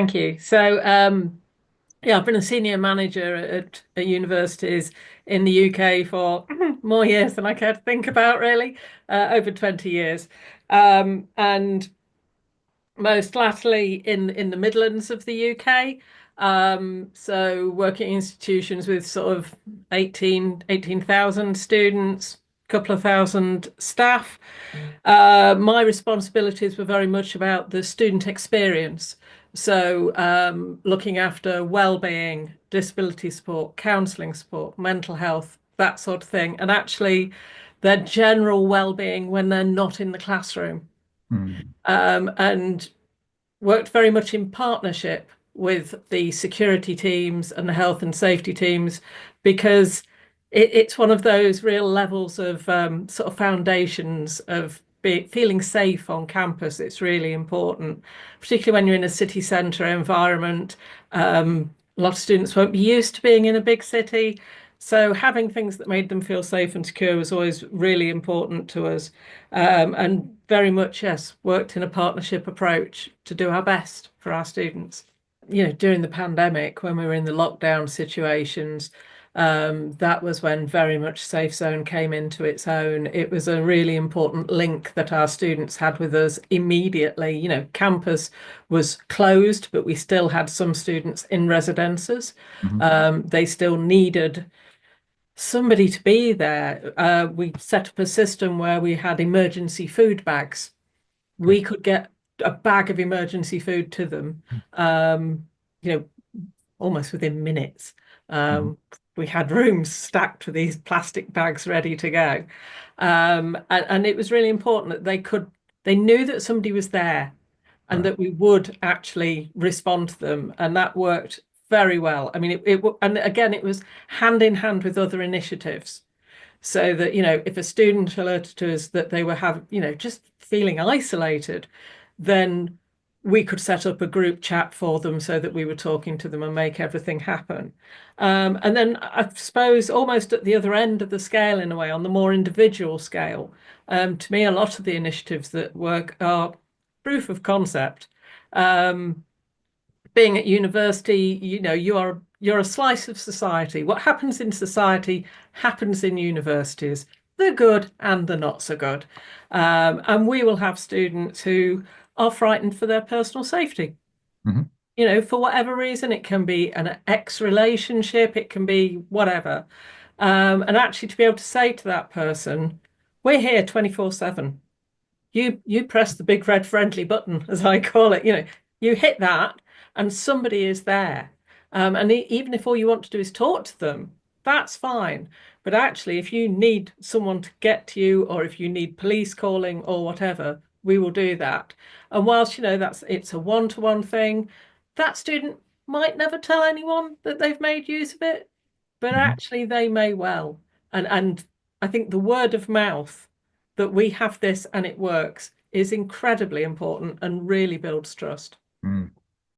Thank you. Yeah, I've been a senior manager at universities in the UK for more years than I care to think about, really, over 20 years. And most latterly in the Midlands of the UK. So working in institutions with sort of 18,000 students, a couple of thousand staff. My responsibilities were very much about the student experience. Looking after well-being, disability support, counselling support, mental health, that sort of thing, and actually their general well-being when they're not in the classroom. Mm. And worked very much in partnership with the security teams and the health and safety teams because it's one of those real levels of sort of foundations of feeling safe on campus. It's really important, particularly when you're in a city centre environment. A lot of students won't be used to being in a big city. So having things that made them feel safe and secure was always really important to us. And very much, yes, worked in a partnership approach to do our best for our students. During the pandemic, when we were in the lockdown situations, that was when very much Safe Zone came into its own. It was a really important link that our students had with us immediately. Campus was closed, but we still had some students in residences. Mhm. They still needed somebody to be there. We set up a system where we had emergency food bags. Okay. We could get a bag of emergency food to them, um, you know, almost within minutes. Mhm. We had rooms stacked with these plastic bags ready to go. And it was really important that they knew that somebody was there and Right. that we would actually respond to them. And that worked very well. I mean, and again, it was hand in hand with other initiatives. So that, if a student alerted to us that they were just feeling isolated, then we could set up a group chat for them so that we were talking to them and make everything happen. And then I suppose almost at the other end of the scale, in a way, on the more individual scale, to me, a lot of the initiatives that work are proof of concept. Um, Being at university, you're a slice of society. What happens in society happens in universities, the good and the not so good. And we will have students who are frightened for their personal safety. Mhm. For whatever reason, it can be an ex-relationship, it can be whatever. And actually to be able to say to that person, we're here 24/7. You press the big red friendly button, as I call it. You hit that, and somebody is there. And even if all you want to do is talk to them, that's fine. But actually, if you need someone to get to you, or if you need police calling or whatever, we will do that. And whilst it's a one-to-one thing, that student might never tell anyone that they've made use of it, but Mhm. actually they may well. And I think the word of mouth that we have this and it works is incredibly important and really builds trust. Mm.